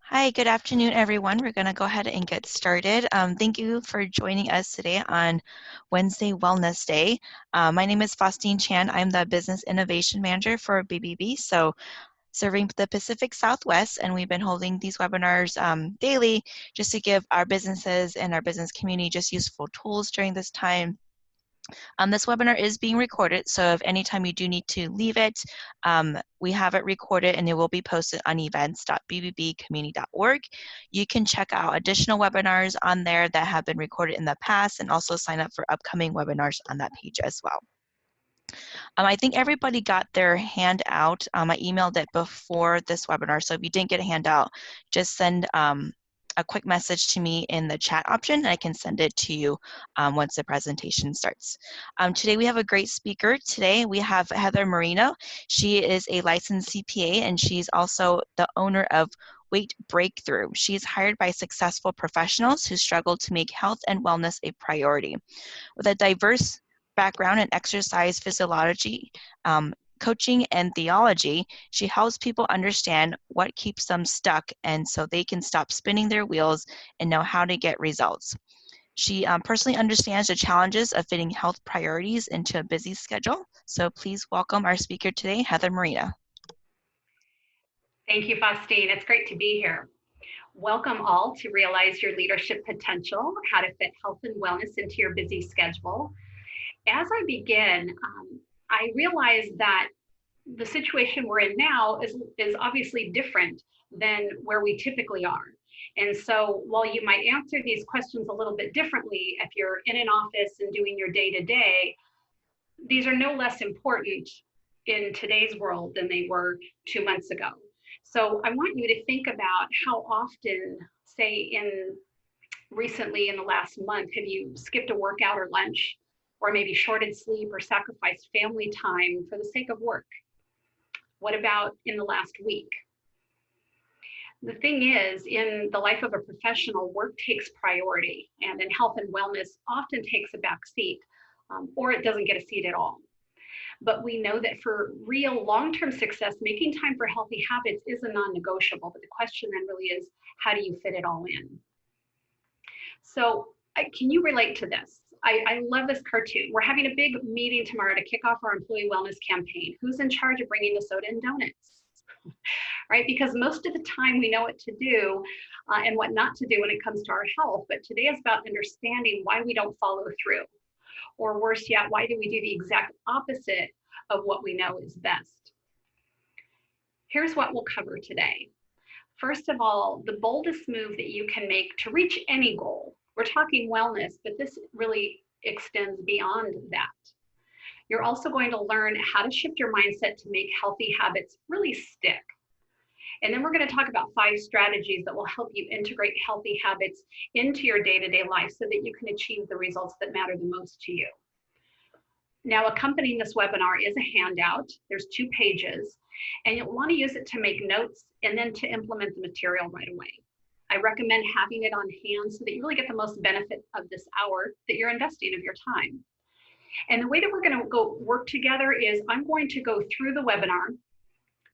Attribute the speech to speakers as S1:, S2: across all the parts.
S1: Hi, good afternoon, everyone. We're going to go ahead and get started. Thank you for joining us today on Wednesday Wellness Day. My name is Faustine Chan. I'm the Business Innovation Manager for BBB, so serving the Pacific Southwest, and we've been holding these webinars daily just to give our businesses and our business community just useful tools during this time. This webinar is being recorded, so if anytime you do need to leave it, we have it recorded and it will be posted on events.bbbcommunity.org. You can check out additional webinars on there that have been recorded in the past and also sign up for upcoming webinars on that page as well. I think everybody got their handout. I emailed it before this webinar, so if you didn't get a handout, just send a quick message to me in the chat option, and I can send it to you once the presentation starts. Today we have a great speaker. Today we have Heather Morena. She is a licensed CPA, and she's also the owner of WeightBreakthrough. She's hired by successful professionals who struggle to make health and wellness a priority. With a diverse background in exercise physiology, coaching, and theology, she helps people understand what keeps them stuck and so they can stop spinning their wheels and know how to get results. She personally understands the challenges of fitting health priorities into a busy schedule. So please welcome our speaker today, Heather Morena.
S2: Thank you, Faustine. It's great to be here. Welcome all to Realize Your Leadership Potential, how to fit health and wellness into your busy schedule. As I begin, I realize that the situation we're in now is obviously different than where we typically are. And so while you might answer these questions a little bit differently, if you're in an office and doing your day-to-day, these are no less important in today's world than they were 2 months ago. So I want you to think about how often, say recently in the last month, have you skipped a workout or lunch, or maybe shorted sleep or sacrificed family time for the sake of work? What about in the last week? The thing is, in the life of a professional, work takes priority, and in health and wellness often takes a back seat, or it doesn't get a seat at all. But we know that for real long-term success, making time for healthy habits is a non-negotiable. But the question then really is, how do you fit it all in? So can you relate to this? I love this cartoon. We're having a big meeting tomorrow to kick off our employee wellness campaign. Who's in charge of bringing the soda and donuts? Right? Because most of the time we know what to do and what not to do when it comes to our health. But today is about understanding why we don't follow through. Or worse yet, why do we do the exact opposite of what we know is best? Here's what we'll cover today. First of all, the boldest move that you can make to reach any goal. We're talking wellness, but this really extends beyond that. You're also going to learn how to shift your mindset to make healthy habits really stick. And then we're going to talk about 5 strategies that will help you integrate healthy habits into your day-to-day life so that you can achieve the results that matter the most to you. Now, accompanying this webinar is a handout. There's 2 pages, and you'll want to use it to make notes and then to implement the material right away. I recommend having it on hand so that you really get the most benefit of this hour that you're investing of your time. And the way that we're going to go work together is I'm going to go through the webinar.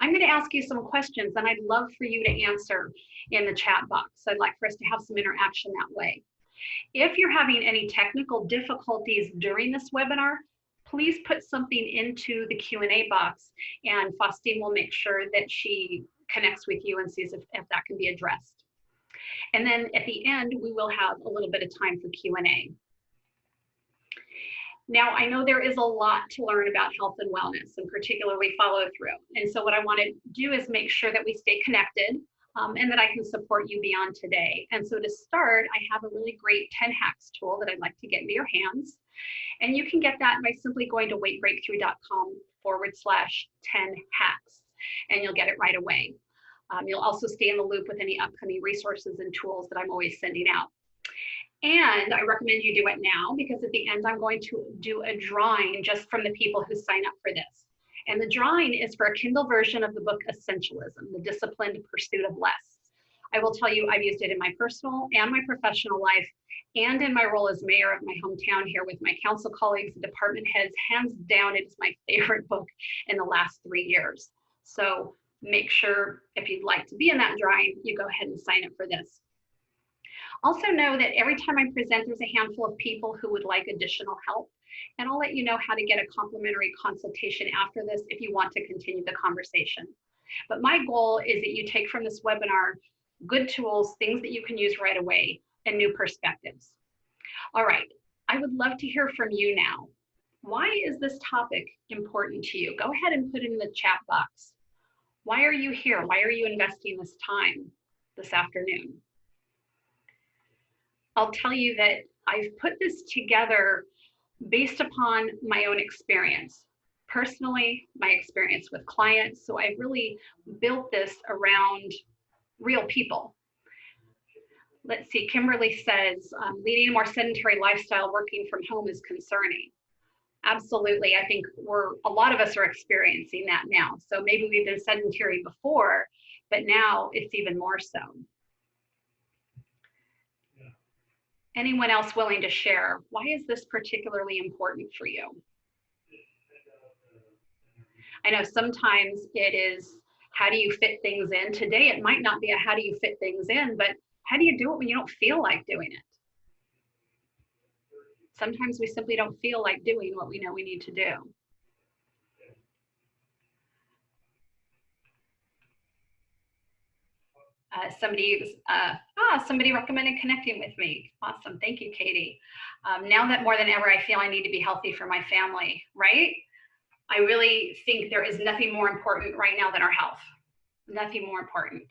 S2: I'm going to ask you some questions, and I'd love for you to answer in the chat box. I'd like for us to have some interaction that way. If you're having any technical difficulties during this webinar, please put something into the Q&A box, and Faustine will make sure that she connects with you and sees if that can be addressed. And then at the end, we will have a little bit of time for Q&A. Now, I know there is a lot to learn about health and wellness, and particularly follow through. And so what I want to do is make sure that we stay connected and that I can support you beyond today. And so to start, I have a really great 10 hacks tool that I'd like to get into your hands. And you can get that by simply going to weightbreakthrough.com/10 hacks, and you'll get it right away. You'll also stay in the loop with any upcoming resources and tools that I'm always sending out. And I recommend you do it now, because at the end, I'm going to do a drawing just from the people who sign up for this. And the drawing is for a Kindle version of the book Essentialism, The Disciplined Pursuit of Less. I will tell you, I've used it in my personal and my professional life, and in my role as mayor of my hometown here with my council colleagues and department heads. Hands down, it is my favorite book in the last 3 years. So make sure if you'd like to be in that drawing, you go ahead and sign up for this. Also know that every time I present, there's a handful of people who would like additional help. And I'll let you know how to get a complimentary consultation after this if you want to continue the conversation. But my goal is that you take from this webinar good tools, things that you can use right away, and new perspectives. All right, I would love to hear from you now. Why is this topic important to you? Go ahead and put it in the chat box. Why are you here? Why are you investing this time this afternoon? I'll tell you that I've put this together based upon my own experience. Personally, my experience with clients. So I've really built this around real people. Let's see, Kimberly says, leading a more sedentary lifestyle working from home is concerning. Absolutely, I think a lot of us are experiencing that now. So maybe we've been sedentary before, but now it's even more so. Anyone else willing to share? Why is this particularly important for you? I know sometimes it is, how do you fit things in? Today, it might not be a how do you fit things in, but how do you do it when you don't feel like doing it? Sometimes we simply don't feel like doing what we know we need to do. Somebody recommended connecting with me. Awesome, thank you, Katie. Now that more than ever, I feel I need to be healthy for my family, right? I really think there is nothing more important right now than our health. Nothing more important.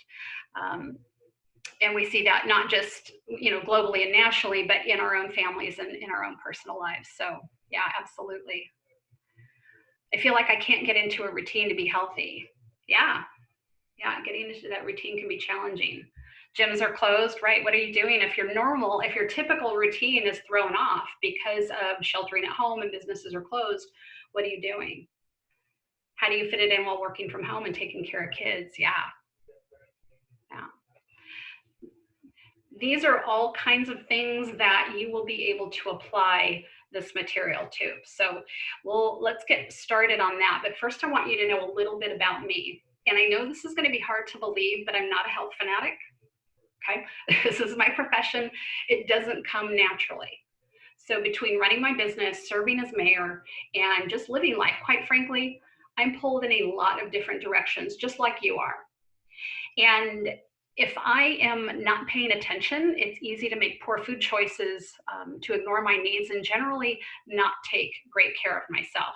S2: And we see that not just, globally and nationally, but in our own families and in our own personal lives. So yeah, absolutely. I feel like I can't get into a routine to be healthy. Yeah, getting into that routine can be challenging. Gyms are closed, right? What are you doing? If your typical routine is thrown off because of sheltering at home and businesses are closed, what are you doing? How do you fit it in while working from home and taking care of kids? Yeah. These are all kinds of things that you will be able to apply this material to. So let's get started on that. But first I want you to know a little bit about me. And I know this is going to be hard to believe, but I'm not a health fanatic. Okay, this is my profession. It doesn't come naturally. So between running my business, serving as mayor, and just living life, quite frankly, I'm pulled in a lot of different directions, just like you are. And if I am not paying attention, it's easy to make poor food choices, to ignore my needs, and generally not take great care of myself.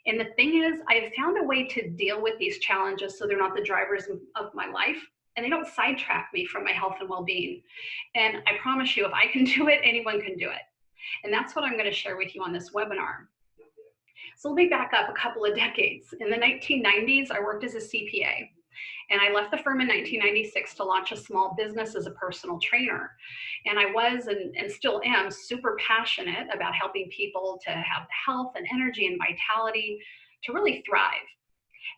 S2: And the thing is, I have found a way to deal with these challenges so they're not the drivers of my life, and they don't sidetrack me from my health and well-being. And I promise you, if I can do it, anyone can do it. And that's what I'm going to share with you on this webinar. So let me back up a couple of decades. In the 1990s, I worked as a CPA. And I left the firm in 1996 to launch a small business as a personal trainer. And I was and still am super passionate about helping people to have health and energy and vitality to really thrive.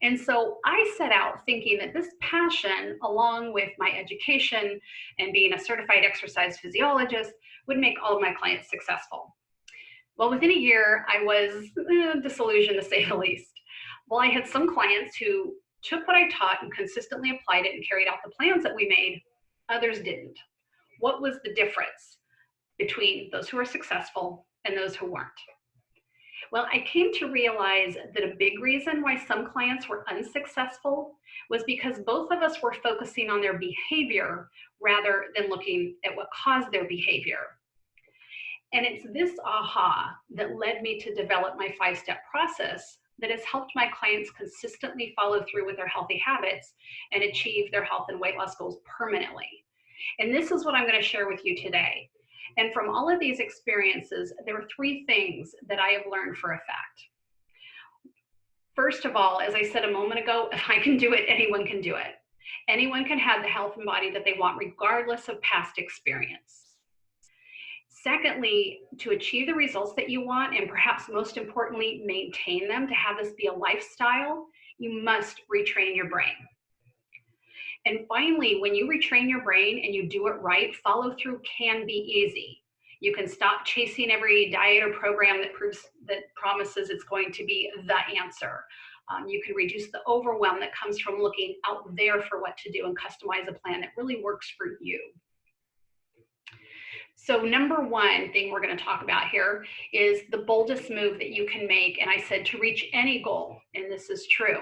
S2: And so I set out thinking that this passion, along with my education and being a certified exercise physiologist, would make all of my clients successful. Well, within a year, I was disillusioned, to say the least. Well, I had some clients who took what I taught and consistently applied it and carried out the plans that we made. Others didn't. What was the difference between those who were successful and those who weren't? Well, I came to realize that a big reason why some clients were unsuccessful was because both of us were focusing on their behavior rather than looking at what caused their behavior. And it's this aha that led me to develop my 5-step process that has helped my clients consistently follow through with their healthy habits and achieve their health and weight loss goals permanently. And this is what I'm going to share with you today. And from all of these experiences, there are 3 things that I have learned for a fact. First of all, as I said a moment ago, if I can do it, anyone can do it. Anyone can have the health and body that they want, regardless of past experience. Secondly, to achieve the results that you want, and perhaps most importantly, maintain them, to have this be a lifestyle, you must retrain your brain. And finally, when you retrain your brain and you do it right, follow through can be easy. You can stop chasing every diet or program that promises it's going to be the answer. You can reduce the overwhelm that comes from looking out there for what to do and customize a plan that really works for you. So number one thing we're going to talk about here is the boldest move that you can make. And I said to reach any goal, and this is true.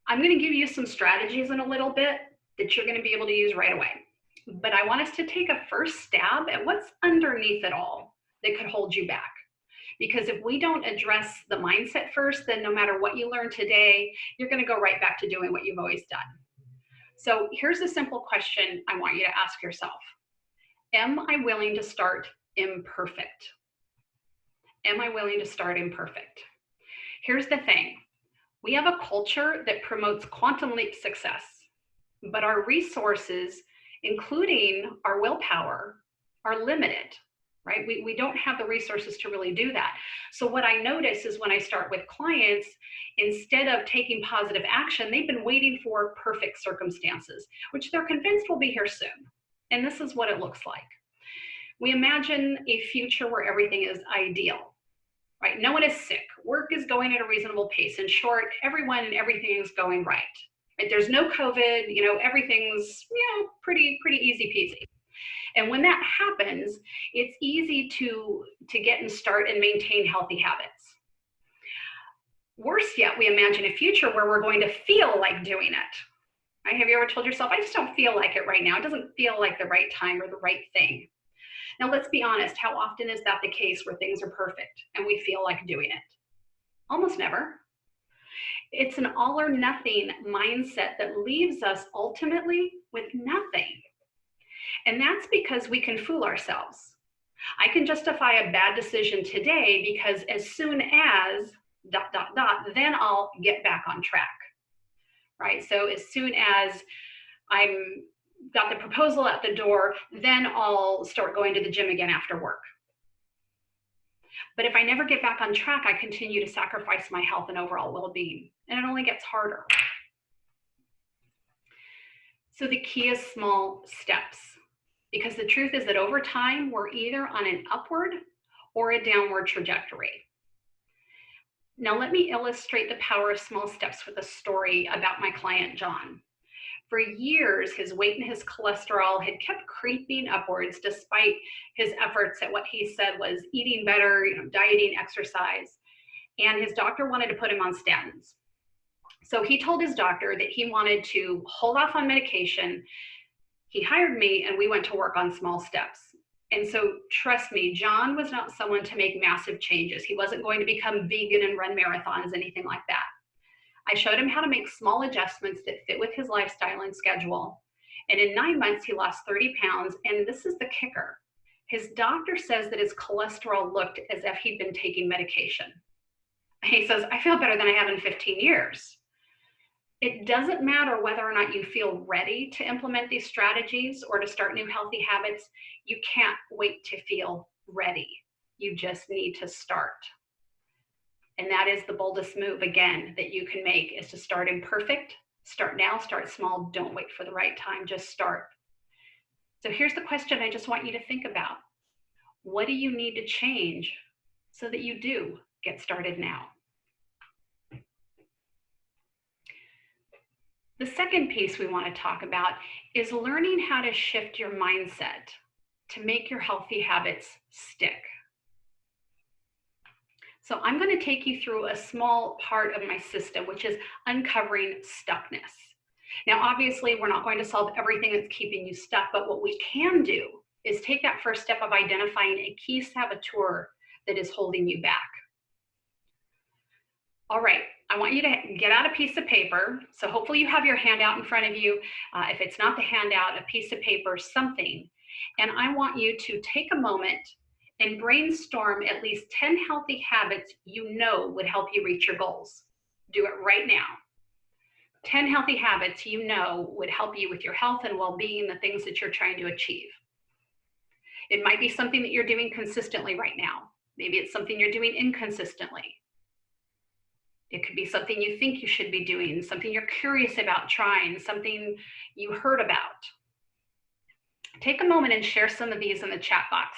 S2: I'm going to give you some strategies in a little bit that you're going to be able to use right away. But I want us to take a first stab at what's underneath it all that could hold you back. Because if we don't address the mindset first, then no matter what you learn today, you're going to go right back to doing what you've always done. So here's a simple question I want you to ask yourself. Am I willing to start imperfect? Am I willing to start imperfect? Here's the thing. We have a culture that promotes quantum leap success, but our resources, including our willpower, are limited, right? We don't have the resources to really do that. So what I notice is when I start with clients, instead of taking positive action, they've been waiting for perfect circumstances, which they're convinced will be here soon. And this is what it looks like. We imagine a future where everything is ideal, right? No one is sick. Work is going at a reasonable pace. In short, everyone and everything is going right. There's no COVID, everything's, pretty easy peasy. And when that happens, it's easy to get and start and maintain healthy habits. Worse yet, we imagine a future where we're going to feel like doing it. Right? Have you ever told yourself, I just don't feel like it right now. It doesn't feel like the right time or the right thing. Now, let's be honest. How often is that the case where things are perfect and we feel like doing it? Almost never. It's an all or nothing mindset that leaves us ultimately with nothing. And that's because we can fool ourselves. I can justify a bad decision today because as soon as ... then I'll get back on track. Right? So as soon as I'm got the proposal at the door, then I'll start going to the gym again after work. But if I never get back on track, I continue to sacrifice my health and overall well-being, and it only gets harder. So the key is small steps, because the truth is that over time, we're either on an upward or a downward trajectory. Now, let me illustrate the power of small steps with a story about my client, John. For years, his weight and his cholesterol had kept creeping upwards despite his efforts at what he said was eating better, dieting, exercise. And his doctor wanted to put him on statins. So he told his doctor that he wanted to hold off on medication. He hired me and we went to work on small steps. And so trust me, John was not someone to make massive changes. He wasn't going to become vegan and run marathons, anything like that. I showed him how to make small adjustments that fit with his lifestyle and schedule. And in 9 months, he lost 30 pounds. And this is the kicker. His doctor says that his cholesterol looked as if he'd been taking medication. He says, I feel better than I have in 15 years. It doesn't matter whether or not you feel ready to implement these strategies or to start new healthy habits. You can't wait to feel ready. You just need to start. And that is the boldest move, again, that you can make, is to start imperfect. Start now, start small. Don't wait for the right time, just start. So here's the question I just want you to think about. What do you need to change so that you do get started now? The second piece we want to talk about is learning how to shift your mindset to make your healthy habits stick. So I'm going to take you through a small part of my system, which is uncovering stuckness. Now, obviously, we're not going to solve everything that's keeping you stuck, but what we can do is take that first step of identifying a key saboteur that is holding you back. All right, I want you to get out a piece of paper. So hopefully you have your handout in front of you. If it's not the handout, a piece of paper, something. And I want you to take a moment and brainstorm at least 10 healthy habits you know would help you reach your goals. Do it right now. 10 healthy habits you know would help you with your health and well-being, the things that you're trying to achieve. It might be something that you're doing consistently right now. Maybe it's something you're doing inconsistently. It could be something you think you should be doing, something you're curious about trying, something you heard about. Take a moment and share some of these in the chat box.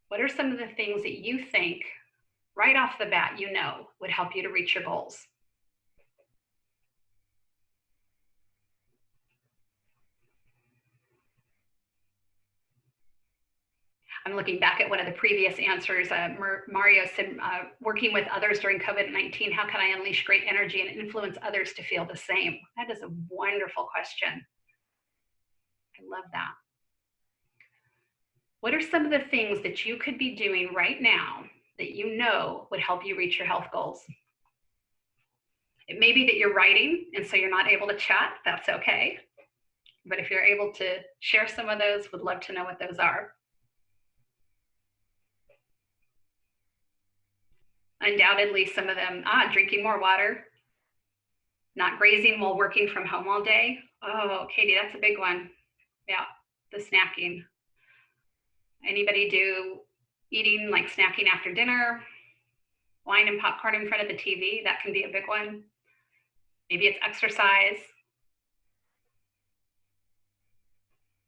S2: What are some of the things that you think right off the bat, you know, would help you to reach your goals? I'm looking back at one of the previous answers. Mario said, working with others during COVID-19, how can I unleash great energy and influence others to feel the same? That is a wonderful question. I love that. What are some of the things that you could be doing right now that you know would help you reach your health goals? It may be that you're writing and so you're not able to chat. That's okay. But if you're able to share some of those, would love to know what those are. Undoubtedly, some of them, drinking more water, not grazing while working from home all day. Oh, Katie, that's a big one. Yeah, the snacking. Anybody do eating, like snacking after dinner, wine and popcorn in front of the TV? That can be a big one. Maybe it's exercise.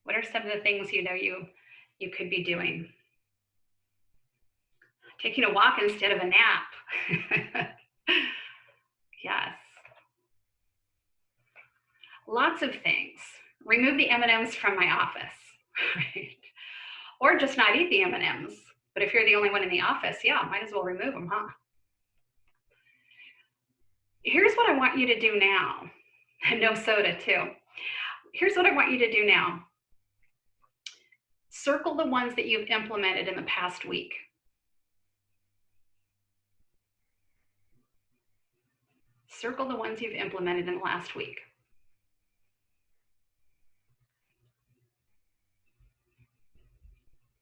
S2: What are some of the things you know you could be doing? Taking a walk instead of a nap. Yes. Lots of things. Remove the M&Ms from my office, right? Or just not eat the M&Ms. But if you're the only one in the office, yeah, might as well remove them, huh? Here's what I want you to do now. No soda, too. Here's what I want you to do now. Circle the ones that you've implemented in the past week. Circle the ones you've implemented in the last week.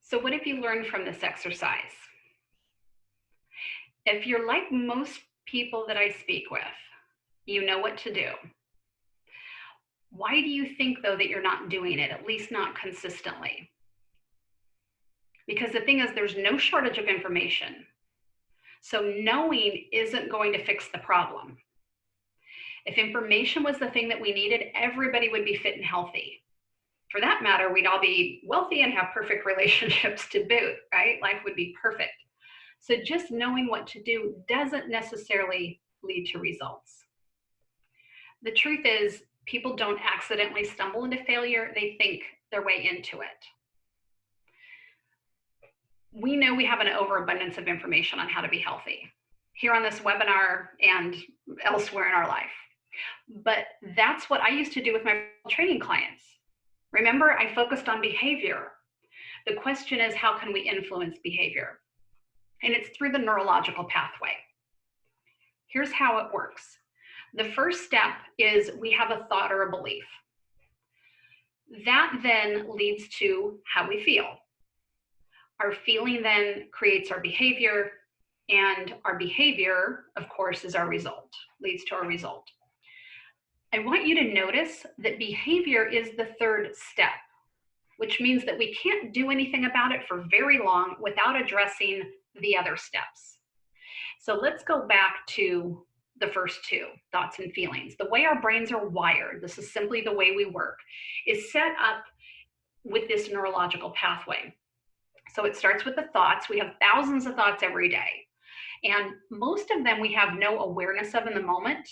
S2: So what have you learned from this exercise? If you're like most people that I speak with, you know what to do. Why do you think, though, that you're not doing it, at least not consistently? Because the thing is, there's no shortage of information. So knowing isn't going to fix the problem. If information was the thing that we needed, everybody would be fit and healthy. For that matter, we'd all be wealthy and have perfect relationships to boot, right? Life would be perfect. So just knowing what to do doesn't necessarily lead to results. The truth is, people don't accidentally stumble into failure. They think their way into it. We know we have an overabundance of information on how to be healthy here on this webinar and elsewhere in our life. But that's what I used to do with my training clients. Remember, I focused on behavior. The question is, how can we influence behavior? And it's through the neurological pathway. Here's how it works. The first step is we have a thought or a belief. That then leads to how we feel. Our feeling then creates our behavior, and our behavior, of course, is our result, leads to our result. I want you to notice that behavior is the third step, which means that we can't do anything about it for very long without addressing the other steps. So let's go back to the first two, thoughts and feelings. The way our brains are wired, this is simply the way we work, is set up with this neurological pathway. So it starts with the thoughts. We have thousands of thoughts every day. And most of them we have no awareness of in the moment.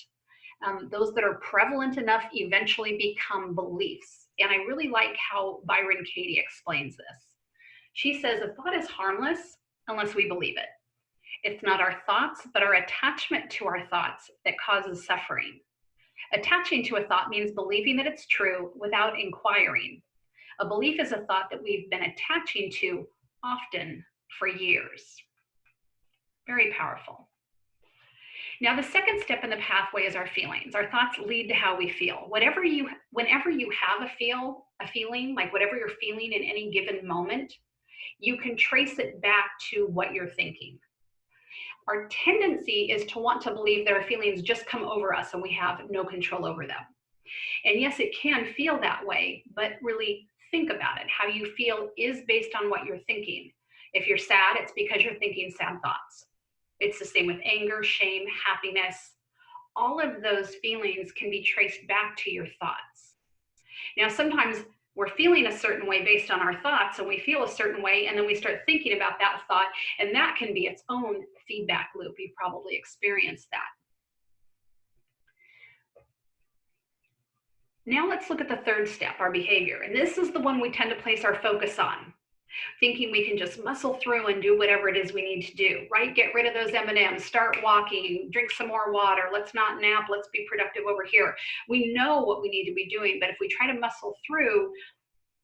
S2: Those that are prevalent enough eventually become beliefs. And I really like how Byron Katie explains this. She says a thought is harmless unless we believe it. It's not our thoughts, but our attachment to our thoughts that causes suffering. Attaching to a thought means believing that it's true without inquiring. A belief is a thought that we've been attaching to often for years. Very powerful. Now, the second step in the pathway is our feelings. Our thoughts lead to how we feel. Whenever you have a feeling, like whatever you're feeling in any given moment, you can trace it back to what you're thinking. Our tendency is to want to believe that our feelings just come over us and we have no control over them. And yes, it can feel that way, but really think about it. How you feel is based on what you're thinking. If you're sad, it's because you're thinking sad thoughts. It's the same with anger, shame, happiness. All of those feelings can be traced back to your thoughts. Now, sometimes We're feeling a certain way based on our thoughts, and we feel a certain way, and then we start thinking about that thought, and that can be its own feedback loop. You've probably experienced that. Now let's look at the third step, our behavior. And this is the one we tend to place our focus on, thinking we can just muscle through and do whatever it is we need to do, right? Get rid of those M&Ms, start walking, drink some more water, let's not nap, let's be productive over here. We know what we need to be doing, but if we try to muscle through,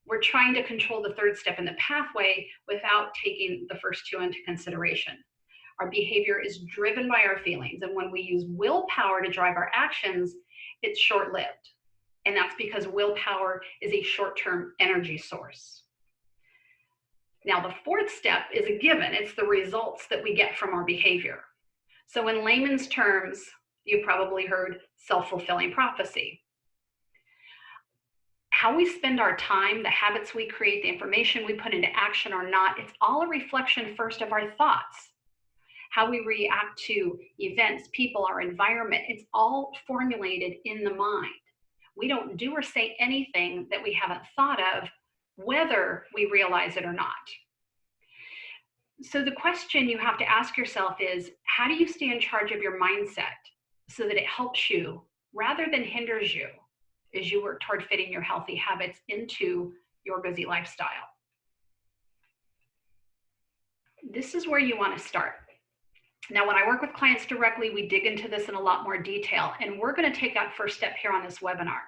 S2: we're trying to control the third step in the pathway without taking the first two into consideration. Our behavior is driven by our feelings, and when we use willpower to drive our actions, it's short-lived. And that's because willpower is a short-term energy source. Now, the fourth step is a given. It's the results that we get from our behavior. So in layman's terms, you've probably heard self-fulfilling prophecy. How we spend our time, the habits we create, the information we put into action or not, it's all a reflection first of our thoughts. How we react to events, people, our environment, it's all formulated in the mind. We don't do or say anything that we haven't thought of, whether we realize it or not. So the question you have to ask yourself is, how do you stay in charge of your mindset so that it helps you rather than hinders you as you work toward fitting your healthy habits into your busy lifestyle? This is where you want to start. Now, when I work with clients directly, we dig into this in a lot more detail, and we're going to take that first step here on this webinar.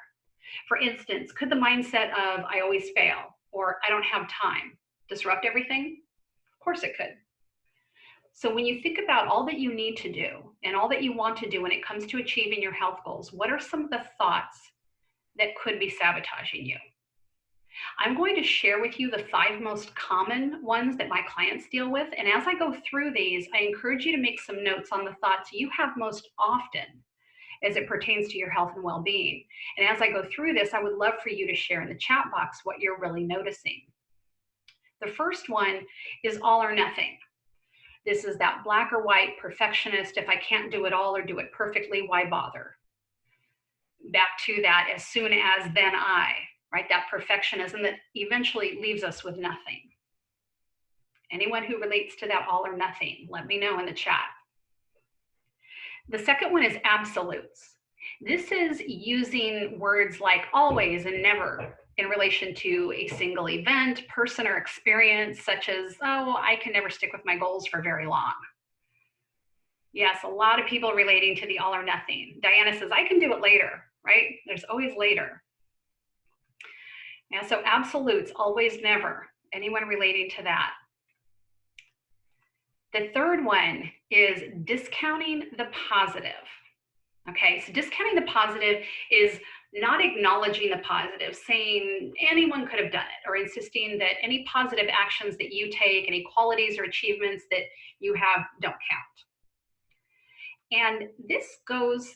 S2: For instance, could the mindset of I always fail or I don't have time disrupt everything? Of course it could. So when you think about all that you need to do and all that you want to do when it comes to achieving your health goals, what are some of the thoughts that could be sabotaging you? I'm going to share with you the 5 most common ones that my clients deal with. And as I go through these, I encourage you to make some notes on the thoughts you have most often as it pertains to your health and well-being. And as I go through this, I would love for you to share in the chat box what you're really noticing. The first one is all or nothing. This is that black or white perfectionist. If I can't do it all or do it perfectly, why bother? Back to that as soon as then I. Right? That perfectionism that eventually leaves us with nothing. Anyone who relates to that all or nothing, let me know in the chat. The second one is absolutes. This is using words like always and never in relation to a single event, person, or experience, such as, oh, I can never stick with my goals for very long. Yes, a lot of people relating to the all or nothing. Diana says, I can do it later, right? There's always later. Yeah, so absolutes, always, never. Anyone relating to that? The third one is discounting the positive. Okay, so discounting the positive is not acknowledging the positive, saying anyone could have done it, or insisting that any positive actions that you take, any qualities or achievements that you have don't count. And this goes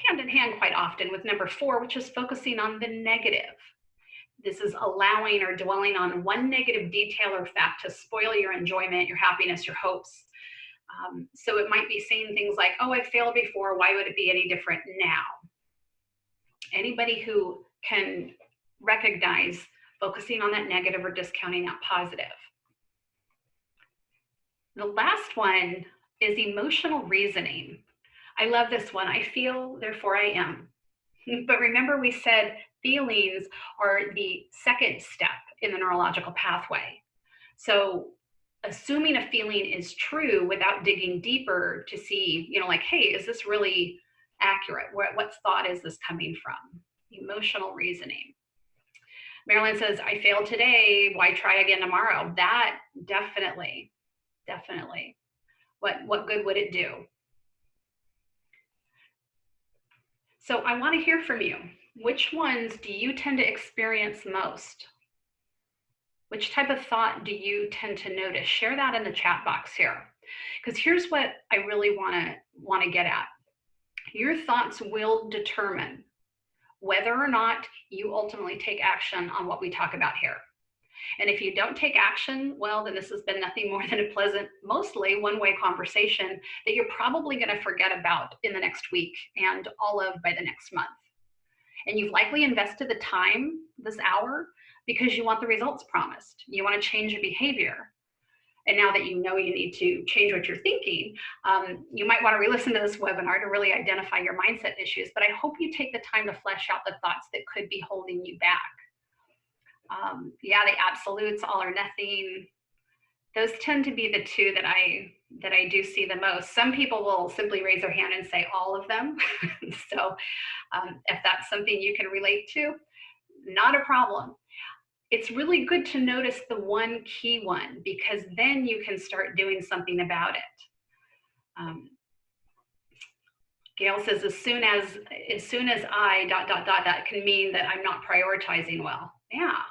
S2: hand in hand quite often with number 4, which is focusing on the negative. This is allowing or dwelling on one negative detail or fact to spoil your enjoyment, your happiness, your hopes. So it might be saying things like, oh, I failed before, why would it be any different now? Anybody who can recognize focusing on that negative or discounting that positive. The last one is emotional reasoning. I love this one. I feel, therefore I am. But remember, we said feelings are the second step in the neurological pathway. So assuming a feeling is true without digging deeper to see, like, hey, is this really accurate? What thought is this coming from? Emotional reasoning. Marilyn says, I failed today, why try again tomorrow? That definitely. What good would it do? So I want to hear from you. Which ones do you tend to experience most? Which type of thought do you tend to notice? Share that in the chat box here. Because here's what I really want to get at. Your thoughts will determine whether or not you ultimately take action on what we talk about here. And if you don't take action, well, then this has been nothing more than a pleasant, mostly one-way conversation that you're probably going to forget about in the next week and all of by the next month. And you've likely invested the time, this hour, because you want the results promised. You want to change your behavior. And now that you know you need to change what you're thinking, you might want to re-listen to this webinar to really identify your mindset issues. But I hope you take the time to flesh out the thoughts that could be holding you back. Yeah, the absolutes, all or nothing, those tend to be the two that I do see the most. Some people will simply raise their hand and say all of them. So if that's something you can relate to, not a problem. It's really good to notice the one key one, because then you can start doing something about it. Gail says, as soon as I ... that can mean that I'm not prioritizing well. Yeah,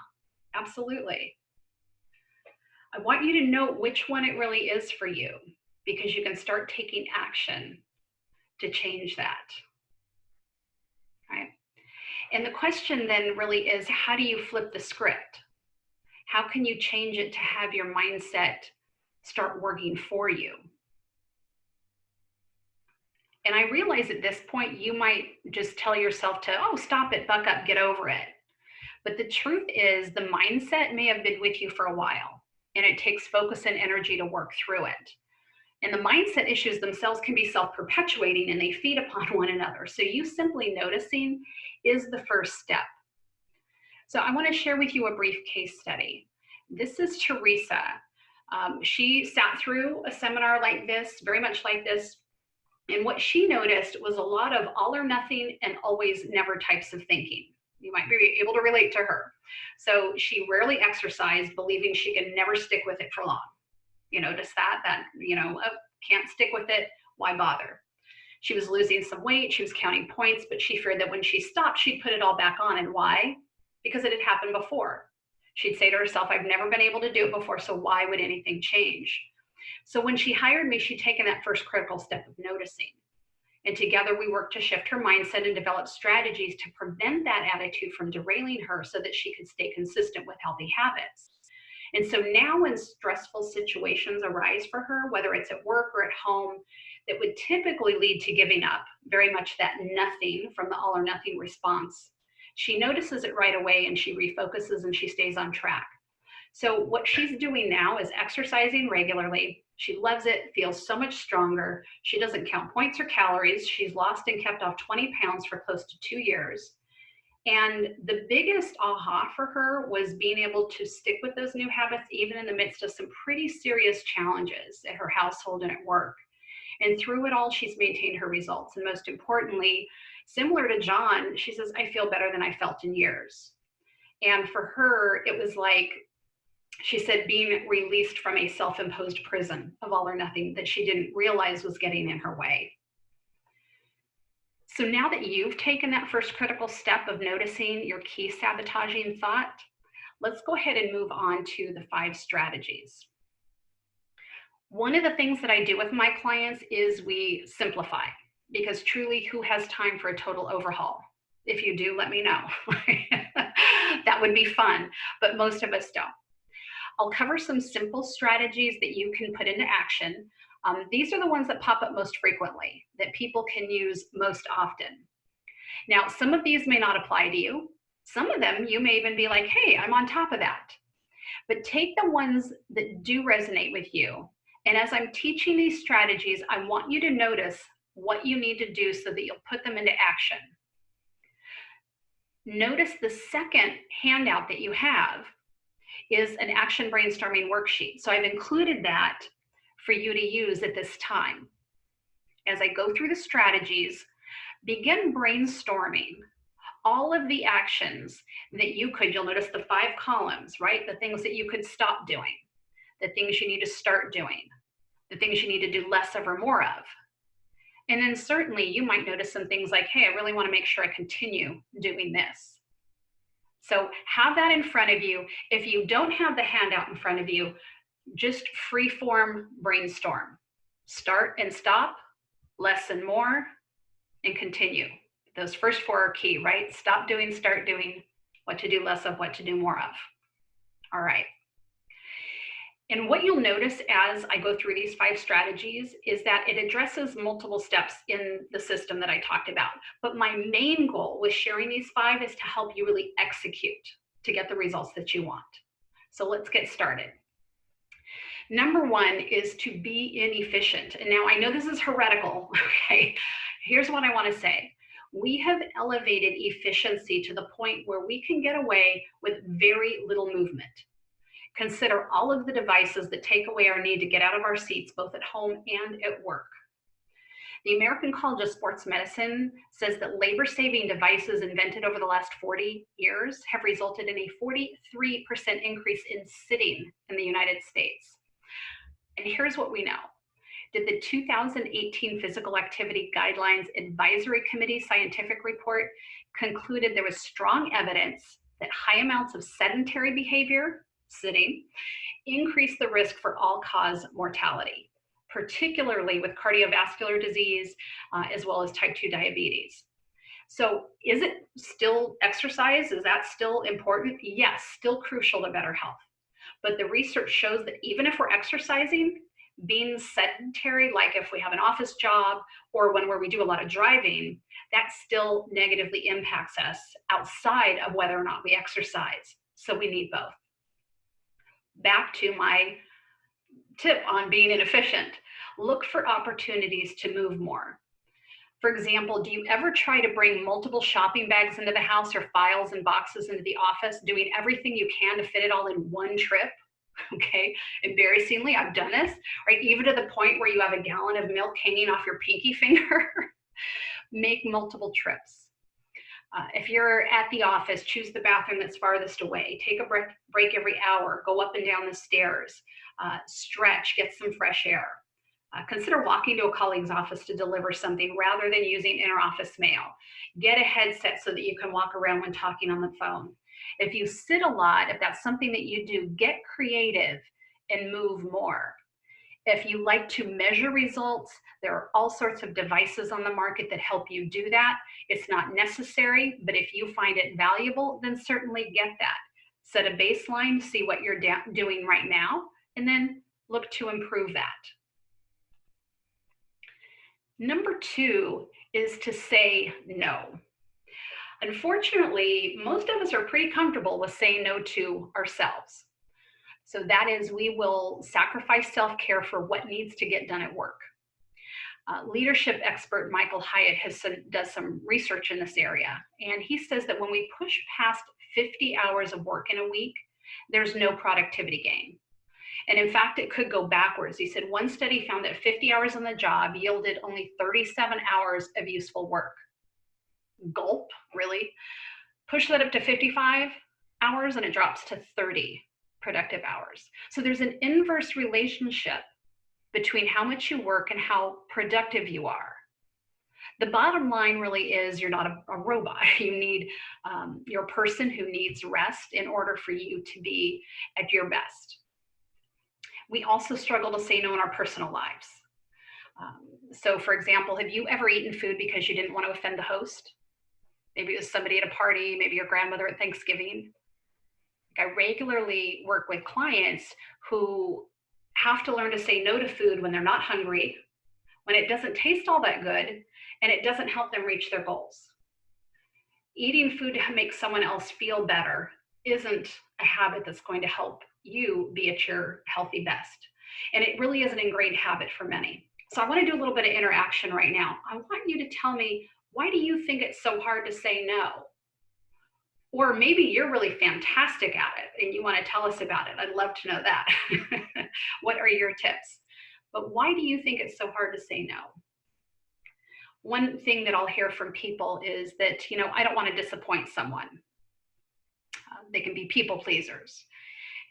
S2: absolutely. I want you to know which one it really is for you, because you can start taking action to change that. Right? And the question then really is, how do you flip the script? How can you change it to have your mindset start working for you? And I realize at this point, you might just tell yourself to, oh, stop it, buck up, get over it. But the truth is, the mindset may have been with you for a while, and it takes focus and energy to work through it. And the mindset issues themselves can be self-perpetuating, and they feed upon one another. So you simply noticing is the first step. So I want to share with you a brief case study. This is Teresa. She sat through a seminar like this, very much like this. And what she noticed was a lot of all or nothing and always never types of thinking. You might be able to relate to her. So she rarely exercised, believing she could never stick with it for long. You notice that, oh, can't stick with it, why bother? She was losing some weight, she was counting points, but she feared that when she stopped, she'd put it all back on. And why? Because it had happened before. She'd say to herself, I've never been able to do it before, so why would anything change? So when she hired me, she'd taken that first critical step of noticing. And together we worked to shift her mindset and develop strategies to prevent that attitude from derailing her so that she could stay consistent with healthy habits. And so now when stressful situations arise for her, whether it's at work or at home, that would typically lead to giving up, very much that nothing from the all or nothing response, she notices it right away and she refocuses and she stays on track. So what she's doing now is exercising regularly. She loves it, feels so much stronger. She doesn't count points or calories. She's lost and kept off 20 pounds for close to 2 years. And the biggest aha for her was being able to stick with those new habits, even in the midst of some pretty serious challenges at her household and at work. And through it all, she's maintained her results. And most importantly, similar to John, she says, I feel better than I felt in years. And for her, it was like, she said, being released from a self-imposed prison of all or nothing that she didn't realize was getting in her way. So now that you've taken that first critical step of noticing your key sabotaging thought, let's go ahead and move on to the 5 strategies. One of the things that I do with my clients is we simplify, because truly, who has time for a total overhaul? If you do, let me know. That would be fun, but most of us don't. I'll cover some simple strategies that you can put into action. These are the ones that pop up most frequently, that people can use most often. Now, some of these may not apply to you. Some of them, you may even be like, hey, I'm on top of that. But take the ones that do resonate with you. And as I'm teaching these strategies, I want you to notice what you need to do so that you'll put them into action. Notice the second handout that you have is an action brainstorming worksheet. So I've included that for you to use at this time. As I go through the strategies, begin brainstorming all of the actions that you could, you'll notice the 5 columns, right? The things that you could stop doing, the things you need to start doing, the things you need to do less of or more of. And then certainly you might notice some things like, hey, I really want to make sure I continue doing this. So have that in front of you. If you don't have the handout in front of you, just free form brainstorm. Start and stop, less and more, and continue. Those first 4 are key, right? Stop doing, start doing, what to do less of, what to do more of. All right. And what you'll notice as I go through these 5 strategies is that it addresses multiple steps in the system that I talked about. But my main goal with sharing these 5 is to help you really execute to get the results that you want. So let's get started. Number 1 is to be inefficient. And now I know this is heretical, okay? Here's what I want to say. We have elevated efficiency to the point where we can get away with very little movement. Consider all of the devices that take away our need to get out of our seats, both at home and at work. The American College of Sports Medicine says that labor-saving devices invented over the last 40 years have resulted in a 43% increase in sitting in the United States. And here's what we know. Did the 2018 Physical Activity Guidelines Advisory Committee scientific report concluded there was strong evidence that high amounts of sedentary behavior, sitting, increase the risk for all-cause mortality, particularly with cardiovascular disease, as well as type 2 diabetes. So is it still exercise? Is that still important? Yes, still crucial to better health. But the research shows that even if we're exercising, being sedentary, like if we have an office job or when we do a lot of driving, that still negatively impacts us outside of whether or not we exercise. So we need both. Back to my tip on being inefficient. Look for opportunities to move more. For example, do you ever try to bring multiple shopping bags into the house or files and boxes into the office, doing everything you can to fit it all in one trip? Okay, embarrassingly, I've done this, right? Even to the point where you have a gallon of milk hanging off your pinky finger. Make multiple trips. If you're at the office, choose the bathroom that's farthest away. Take a break every hour. Go up and down the stairs. Stretch, get some fresh air. Consider walking to a colleague's office to deliver something rather than using inter-office mail. Get a headset so that you can walk around when talking on the phone. If you sit a lot, if that's something that you do, get creative and move more. If you like to measure results, there are all sorts of devices on the market that help you do that. It's not necessary, but if you find it valuable, then certainly get that. Set a baseline, see what you're doing right now, and then look to improve that. Number 2 is to say no. Unfortunately, most of us are pretty comfortable with saying no to ourselves. So that is, we will sacrifice self-care for what needs to get done at work. Leadership expert Michael Hyatt does some research in this area, and he says that when we push past 50 hours of work in a week, there's no productivity gain. And in fact, it could go backwards. He said one study found that 50 hours on the job yielded only 37 hours of useful work. Gulp, really? Push that up to 55 hours and it drops to 30 productive hours. So there's an inverse relationship between how much you work and how productive you are. The bottom line really is you're not a robot. You need, you're a person who needs rest in order for you to be at your best. We also struggle to say no in our personal lives. So for example, have you ever eaten food because you didn't want to offend the host? Maybe it was somebody at a party, maybe your grandmother at Thanksgiving. I regularly work with clients who have to learn to say no to food when they're not hungry, when it doesn't taste all that good, and it doesn't help them reach their goals. Eating food to make someone else feel better isn't a habit that's going to help you be at your healthy best. And it really is an ingrained habit for many. So I want to do a little bit of interaction right now. I want you to tell me, why do you think it's so hard to say no? Or maybe you're really fantastic at it and you want to tell us about it. I'd love to know that. What are your tips? But why do you think it's so hard to say no? One thing that I'll hear from people is that, I don't want to disappoint someone. They can be people pleasers.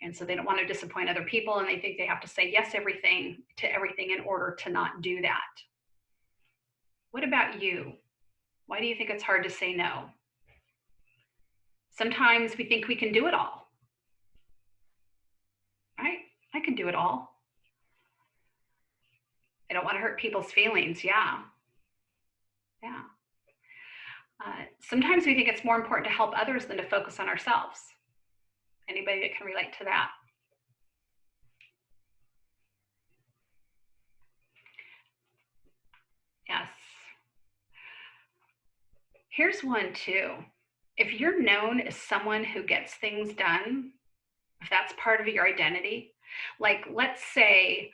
S2: And so they don't want to disappoint other people and they think they have to say yes to everything in order to not do that. What about you? Why do you think it's hard to say no? Sometimes we think we can do it all. Right? I can do it all. I don't want to hurt people's feelings. Yeah. Sometimes we think it's more important to help others than to focus on ourselves. Anybody that can relate to that? Yes. Here's one too. If you're known as someone who gets things done, if that's part of your identity, like let's say,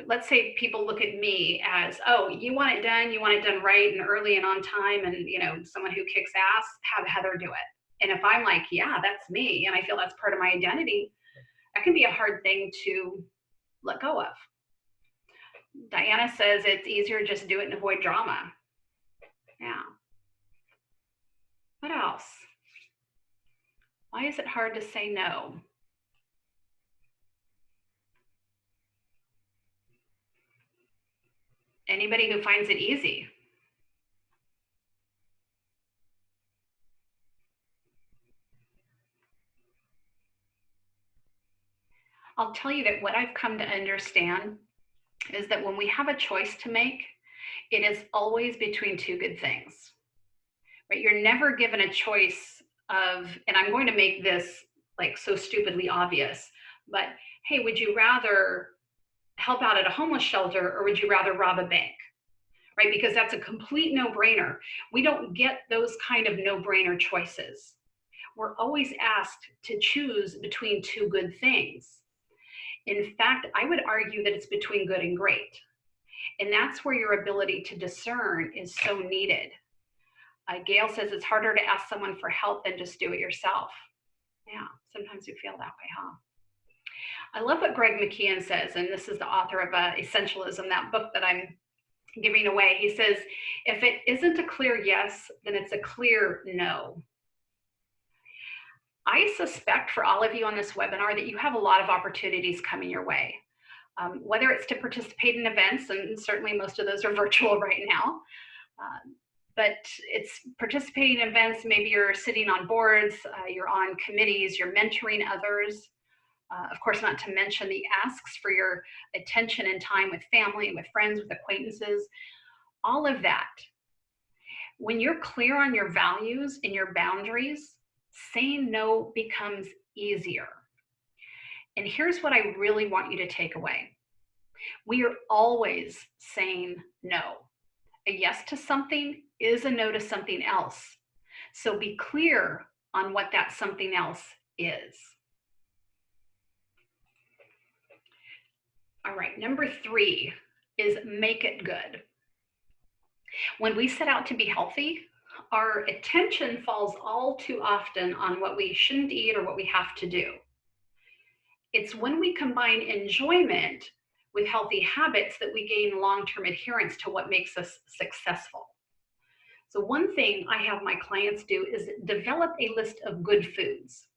S2: let's say people look at me as, oh, you want it done right and early and on time, and someone who kicks ass, have Heather do it. And if I'm like, yeah, that's me, and I feel that's part of my identity, that can be a hard thing to let go of. Diana says it's easier to just do it and avoid drama. Yeah. What else? Why is it hard to say no? Anybody who finds it easy? I'll tell you that what I've come to understand is that when we have a choice to make, it is always between two good things, right? You're never given a choice of, and I'm going to make this like so stupidly obvious, but hey, would you rather help out at a homeless shelter or would you rather rob a bank? Right? Because that's a complete no-brainer. We don't get those kind of no-brainer choices. We're always asked to choose between two good things. In fact, I would argue that it's between good and great. And that's where your ability to discern is so needed. Gail says it's harder to ask someone for help than just do it yourself. Yeah, sometimes you feel that way, huh? I love what Greg McKeown says, and this is the author of Essentialism, that book that I'm giving away. He says, if it isn't a clear yes, then it's a clear no. I suspect for all of you on this webinar that you have a lot of opportunities coming your way, whether it's to participate in events, and certainly most of those are virtual right now, but it's participating in events. Maybe you're sitting on boards, you're on committees, you're mentoring others. Of course, not to mention the asks for your attention and time with family, with friends, with acquaintances, all of that. When you're clear on your values and your boundaries, saying no becomes easier. And here's what I really want you to take away. We are always saying no. A yes to something is a no to something else. So be clear on what that something else is. All right, number 3 is make it good. When we set out to be healthy, our attention falls all too often on what we shouldn't eat or what we have to do. It's when we combine enjoyment with healthy habits that we gain long-term adherence to what makes us successful. So one thing I have my clients do is develop a list of good foods.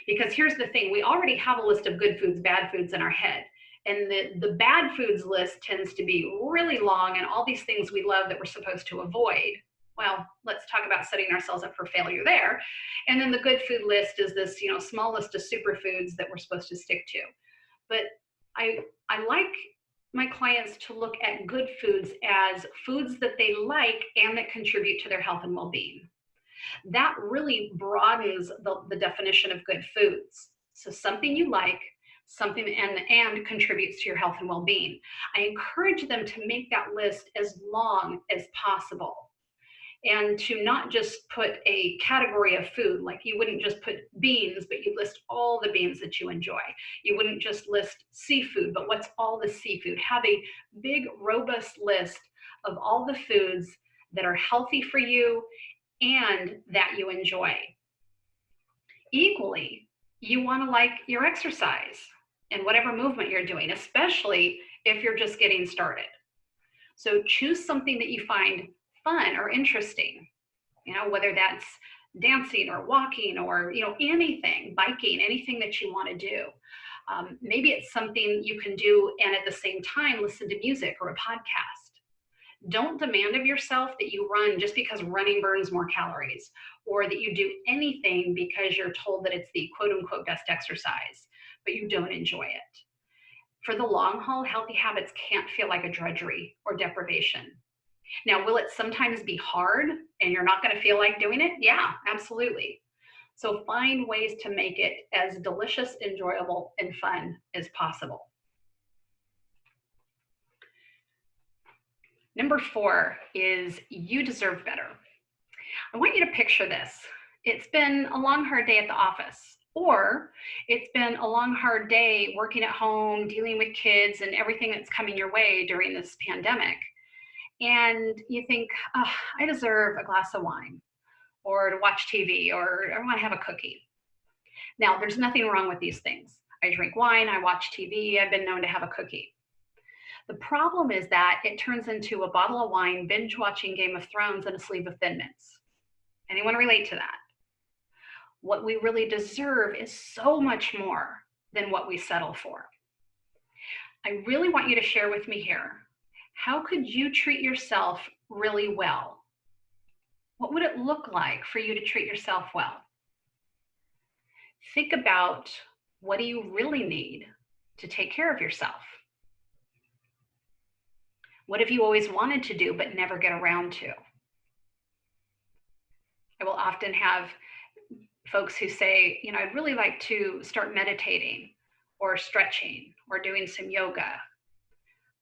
S2: Because here's the thing, we already have a list of good foods, bad foods in our head. And the bad foods list tends to be really long and all these things we love that we're supposed to avoid. Well, let's talk about setting ourselves up for failure there. And then the good food list is this, small list of superfoods that we're supposed to stick to. But I like my clients to look at good foods as foods that they like and that contribute to their health and well-being. That really broadens the definition of good foods. So something you like, something and contributes to your health and well-being. I encourage them to make that list as long as possible and to not just put a category of food, like you wouldn't just put beans, but you list all the beans that you enjoy. You wouldn't just list seafood, but what's all the seafood? Have a big, robust list of all the foods that are healthy for you and that you enjoy. Equally, you want to like your exercise and whatever movement you're doing, especially if you're just getting started. So choose something that you find fun or interesting, whether that's dancing or walking or, anything, biking, anything that you want to do. Maybe it's something you can do and at the same time listen to music or a podcast. Don't demand of yourself that you run just because running burns more calories, or that you do anything because you're told that it's the quote unquote best exercise, but you don't enjoy it. For the long haul, healthy habits can't feel like a drudgery or deprivation. Now, will it sometimes be hard and you're not going to feel like doing it? Yeah, absolutely. So find ways to make it as delicious, enjoyable, and fun as possible. Number 4 is you deserve better. I want you to picture this. It's been a long, hard day at the office, or it's been a long, hard day working at home, dealing with kids and everything that's coming your way during this pandemic. And you think, oh, I deserve a glass of wine, or to watch TV, or I want to have a cookie. Now, there's nothing wrong with these things. I drink wine, I watch TV, I've been known to have a cookie. The problem is that it turns into a bottle of wine, binge watching Game of Thrones, and a sleeve of Thin Mints. Anyone relate to that? What we really deserve is so much more than what we settle for. I really want you to share with me here, how could you treat yourself really well? What would it look like for you to treat yourself well? Think about, what do you really need to take care of yourself? What have you always wanted to do but never get around to? I will often have folks who say, I'd really like to start meditating or stretching or doing some yoga,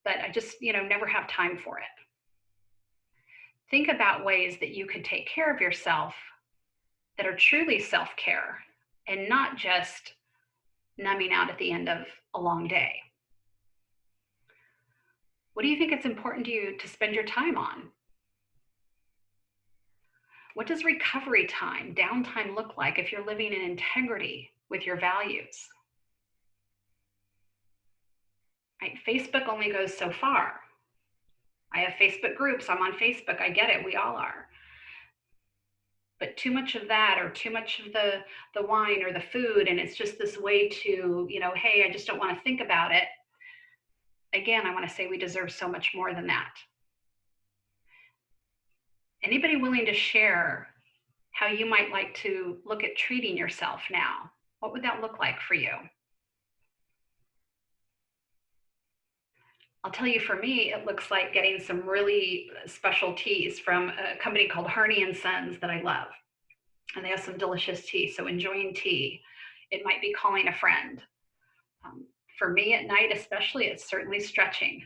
S2: but I just, never have time for it. Think about ways that you could take care of yourself that are truly self-care and not just numbing out at the end of a long day. What do you think it's important to you to spend your time on? What does recovery time, downtime look like if you're living in integrity with your values? Right? Facebook only goes so far. I have Facebook groups, I'm on Facebook, I get it, we all are. But too much of that, or too much of the wine or the food, and it's just this way to, hey, I just don't want to think about it. Again, I want to say we deserve so much more than that. Anybody willing to share how you might like to look at treating yourself now? What would that look like for you? I'll tell you, for me, it looks like getting some really special teas from a company called Harney & Sons that I love. And they have some delicious tea, so enjoying tea. It might be calling a friend. For me at night especially, it's certainly stretching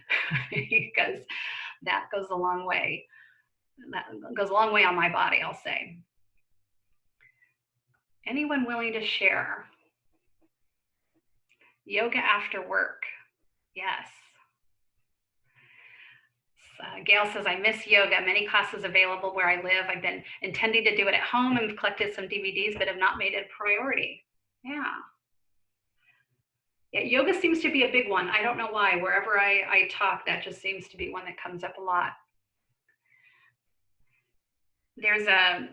S2: because that goes a long way. That goes a long way on my body, I'll say. Anyone willing to share? Yoga after work. Yes. Gail says, I miss yoga. Many classes available where I live. I've been intending to do it at home and collected some DVDs, but have not made it a priority. Yeah, yoga seems to be a big one. I don't know why. Wherever I talk, that just seems to be one that comes up a lot. There's a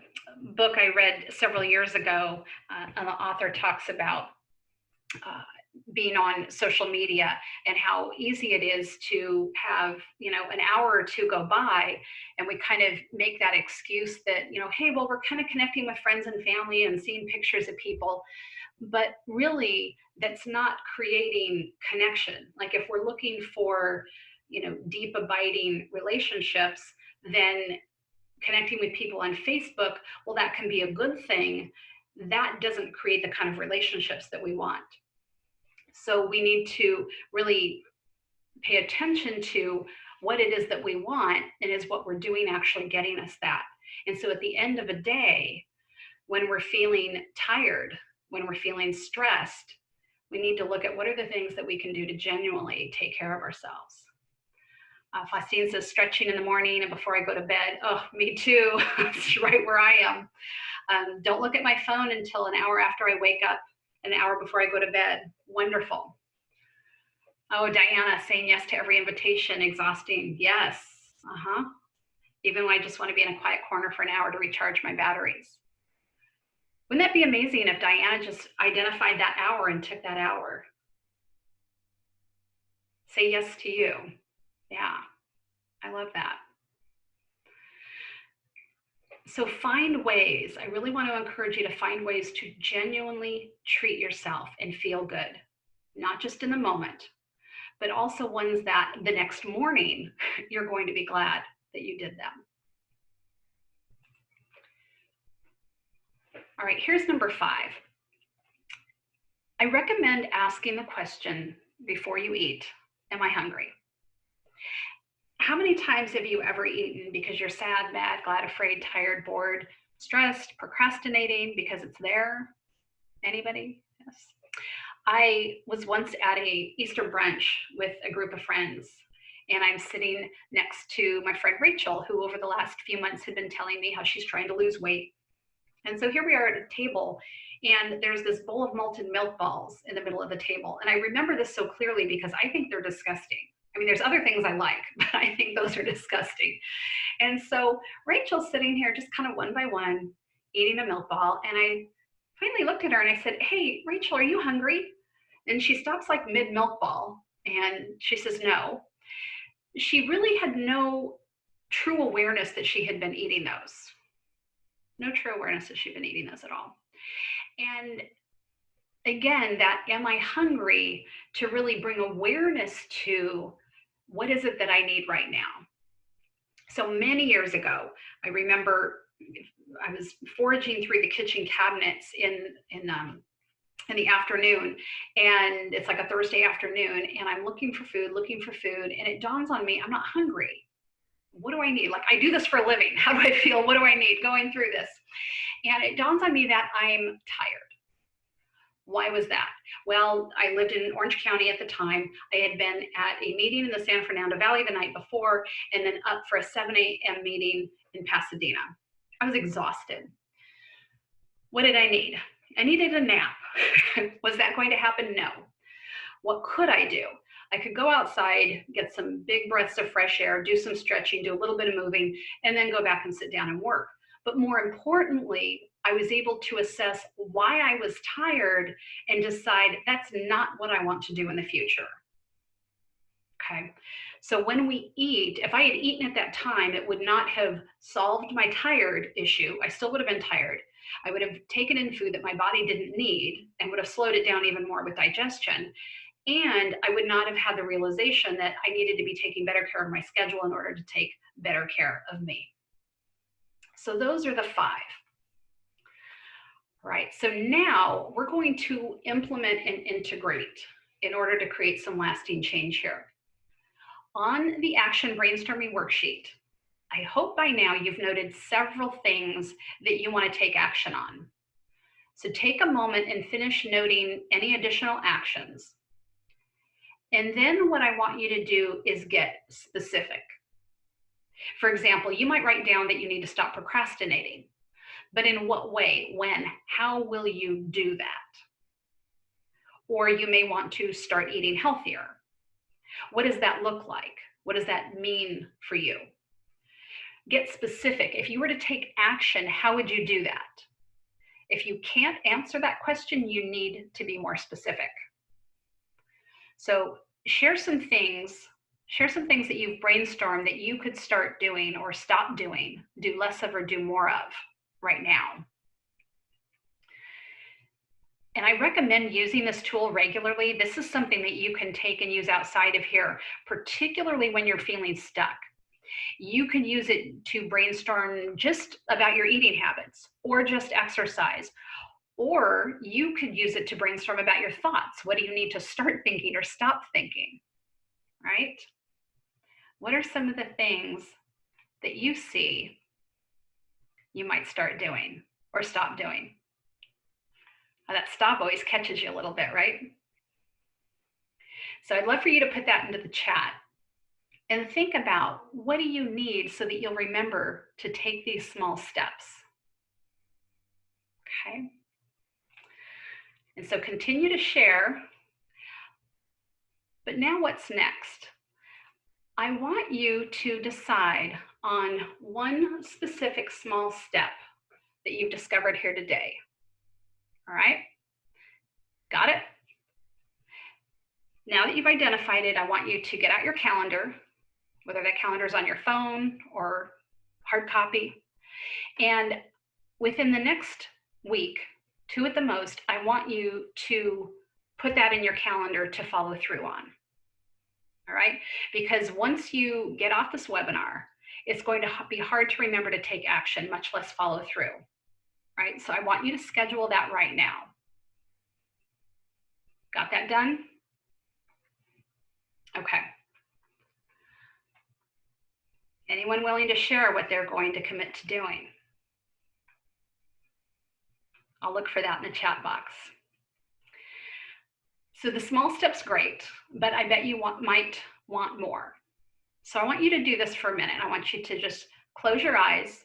S2: book I read several years ago, and the author talks about being on social media and how easy it is to have, an hour or two go by, and we kind of make that excuse that, hey, well, we're kind of connecting with friends and family and seeing pictures of people. But really, that's not creating connection. Like if we're looking for, deep, abiding relationships, then connecting with people on Facebook, well, that can be a good thing. That doesn't create the kind of relationships that we want. So we need to really pay attention to what it is that we want, and is what we're doing actually getting us that. And so at the end of a day, when we're feeling tired, when we're feeling stressed, we need to look at what are the things that we can do to genuinely take care of ourselves. Faustine says, stretching in the morning and before I go to bed. Oh, me too. It's right where I am. Don't look at my phone until an hour after I wake up, an hour before I go to bed. Wonderful. Oh, Diana saying yes to every invitation. Exhausting. Yes. Even when I just want to be in a quiet corner for an hour to recharge my batteries. Wouldn't that be amazing if Diana just identified that hour and took that hour? Say yes to you. Yeah, I love that. So find ways, I really want to encourage you to find ways to genuinely treat yourself and feel good, not just in the moment, but also ones that the next morning you're going to be glad that you did them. All right, here's number 5. I recommend asking the question before you eat, am I hungry? How many times have you ever eaten because you're sad, mad, glad, afraid, tired, bored, stressed, procrastinating because it's there? Anybody? Yes. I was once at a Easter brunch with a group of friends, and I'm sitting next to my friend Rachel, who over the last few months had been telling me how she's trying to lose weight. And so here we are at a table, and there's this bowl of malted milk balls in the middle of the table. And I remember this so clearly because I think they're disgusting. I mean, there's other things I like, but I think those are disgusting. And so Rachel's sitting here just kind of one by one, eating a milk ball. And I finally looked at her and I said, "Hey, Rachel, are you hungry?" And she stops like mid milk ball and she says, "No." She really had no true awareness that she had been eating those. No true awareness that she'd been eating those at all. And again, that am I hungry to really bring awareness to what is it that I need right now? So many years ago, I remember I was foraging through the kitchen cabinets in the afternoon, and it's like a Thursday afternoon, and I'm looking for food, and it dawns on me, I'm not hungry. What do I need? Like, I do this for a living. How do I feel? What do I need going through this? And it dawns on me that I'm tired. Why was that? Well, I lived in Orange County at the time. I had been at a meeting in the San Fernando Valley the night before, and then up for a 7 a.m. meeting in Pasadena. I was exhausted. What did I need? I needed a nap. Was that going to happen? No. What could I do? I could go outside, get some big breaths of fresh air, do some stretching, do a little bit of moving, and then go back and sit down and work. But more importantly, I was able to assess why I was tired and decide that's not what I want to do in the future. Okay. So when we eat, if I had eaten at that time, it would not have solved my tired issue. I still would have been tired. I would have taken in food that my body didn't need and would have slowed it down even more with digestion. And I would not have had the realization that I needed to be taking better care of my schedule in order to take better care of me. So those are the 5. Right, so now we're going to implement and integrate in order to create some lasting change here. On the action brainstorming worksheet, I hope by now you've noted several things that you want to take action on. So take a moment and finish noting any additional actions. And then what I want you to do is get specific. For example, you might write down that you need to stop procrastinating. But in what way, when, how will you do that? Or you may want to start eating healthier. What does that look like? What does that mean for you? Get specific. If you were to take action, how would you do that? If you can't answer that question, you need to be more specific. So share some things that you've brainstormed that you could start doing or stop doing, do less of or do more of right now. And I recommend using this tool regularly. This is something that you can take and use outside of here, particularly when you're feeling stuck. You can use it to brainstorm just about your eating habits or just exercise. Or you could use it to brainstorm about your thoughts. What do you need to start thinking or stop thinking, right? What are some of the things that you see you might start doing or stop doing? Now, that stop always catches you a little bit, right? So I'd love for you to put that into the chat and think about what do you need so that you'll remember to take these small steps. Okay. And so continue to share. But now what's next? I want you to decide on one specific small step that you've discovered here today. All right? Got it? Now that you've identified it, I want you to get out your calendar, whether that calendar is on your phone or hard copy. And within the next week, 2 at the most, I want you to put that in your calendar to follow through on. All right? Because once you get off this webinar, it's going to be hard to remember to take action, much less follow through. Right? So I want you to schedule that right now. Got that done? Okay. Anyone willing to share what they're going to commit to doing? I'll look for that in the chat box. So the small step's great, but I bet you might want more. So I want you to do this for a minute. I want you to just close your eyes,